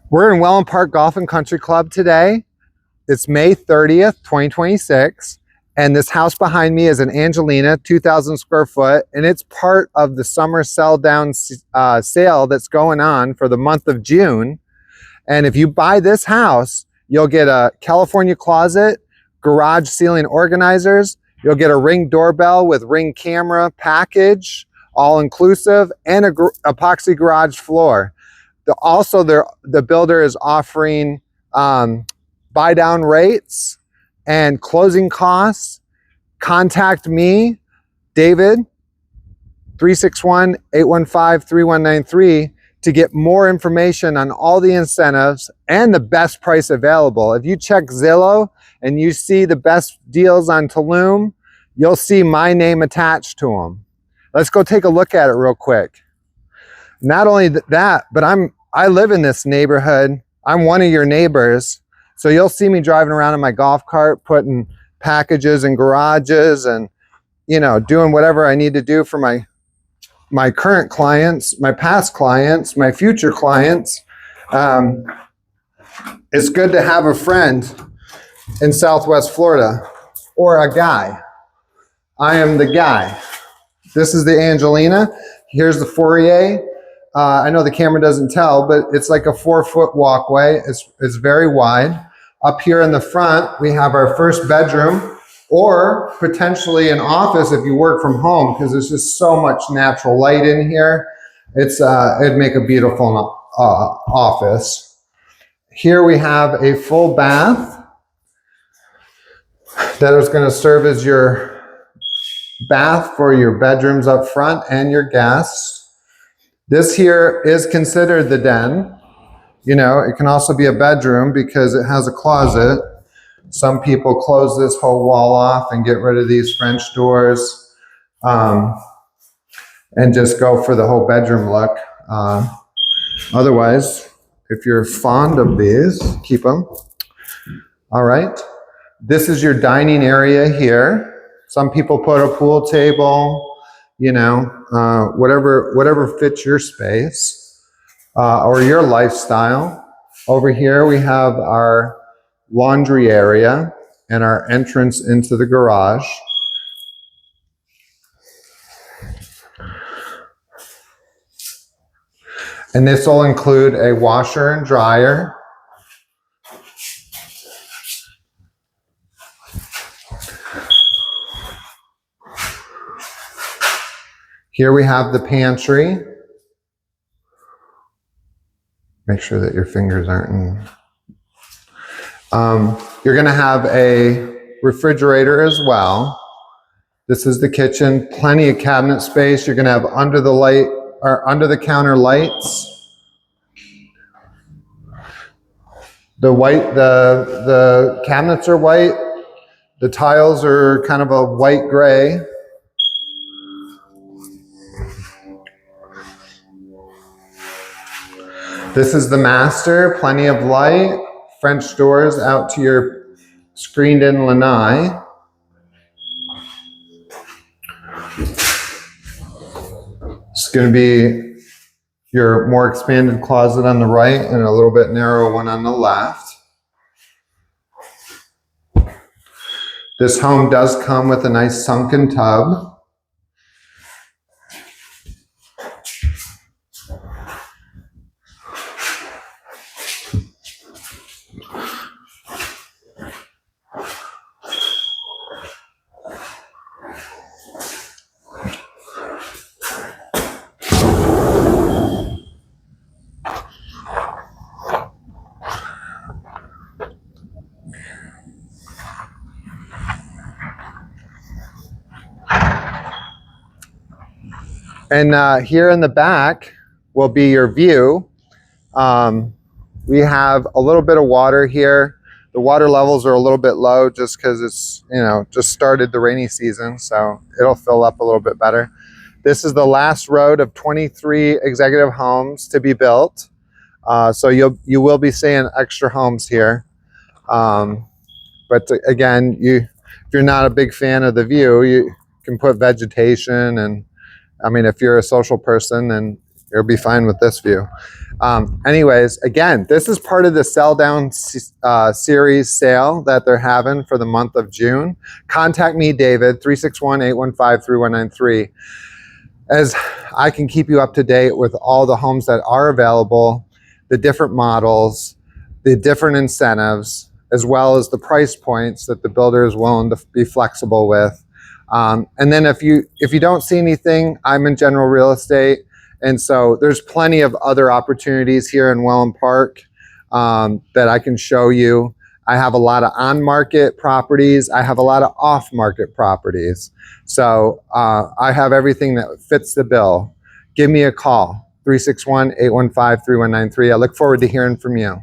We're in Welland Park Golf and Country Club today. It's May 30th, 2026. And this house behind me is an Angelina, 2,000 square foot, and it's part of the summer sell down sale that's going on for the month of June. And if you buy this house, you'll get a California closet, garage ceiling organizers, you'll get a Ring doorbell with Ring camera package, all inclusive, and a epoxy garage floor. Also, the builder is offering buy down rates and closing costs. Contact me, David, 361-815-3193 to get more information on all the incentives and the best price available. If you check Zillow and you see the best deals on Tulum, you'll see my name attached to them. Let's go take a look at it real quick. Not only that, but I live in this neighborhood. I'm one of your neighbors. So you'll see me driving around in my golf cart, putting packages in garages and, you know, doing whatever I need to do for my current clients, my past clients, my future clients. It's good to have a friend in Southwest Florida or a guy. I am the guy. This is the Angelina. Here's the foyer. I know the camera doesn't tell, but it's like a 4-foot walkway. It's very wide. Up here in the front, we have our first bedroom, or potentially an office if you work from home, because there's just so much natural light in here. It'd make a beautiful office. Here we have a full bath that is going to serve as your bath for your bedrooms up front and your guests. This here is considered the den. You know, it can also be a bedroom because it has a closet. Some people close this whole wall off and get rid of these French doors and just go for the whole bedroom look. Otherwise, if you're fond of these, keep them. All right. This is your dining area here. Some people put a pool table, you know, whatever fits your space. Or your lifestyle. Over here we have our laundry area and our entrance into the garage. And this will include a washer and dryer. Here we have the pantry. Make sure that your fingers aren't in. You're going to have a refrigerator as well. This is the kitchen. Plenty of cabinet space. You're going to have under the counter lights. The cabinets are white. The tiles are kind of a white gray. This is the master, plenty of light, French doors out to your screened-in lanai. It's going to be your more expanded closet on the right and a little bit narrower one on the left. This home does come with a nice sunken tub. And here in the back will be your view. We have a little bit of water here. The water levels are a little bit low just because it's, you know, just started the rainy season, so it'll fill up a little bit better. This is the last road of 23 executive homes to be built. So you will be seeing extra homes here. But again, if you're not a big fan of the view, you can put vegetation, and I mean, if you're a social person, then You'll be fine with this view. Anyways, again, this is part of the Sell Down series sale that they're having for the month of June. Contact me, David, 361-815-3193, as I can keep you up to date with all the homes that are available, the different models, the different incentives, as well as the price points that the builder is willing to be flexible with. And then if you don't see anything, I'm in general real estate. And so there's plenty of other opportunities here in Welland Park that I can show you. I have a lot of on-market properties. I have a lot of off-market properties. So I have everything that fits the bill. Give me a call, 361-815-3193. I look forward to hearing from you.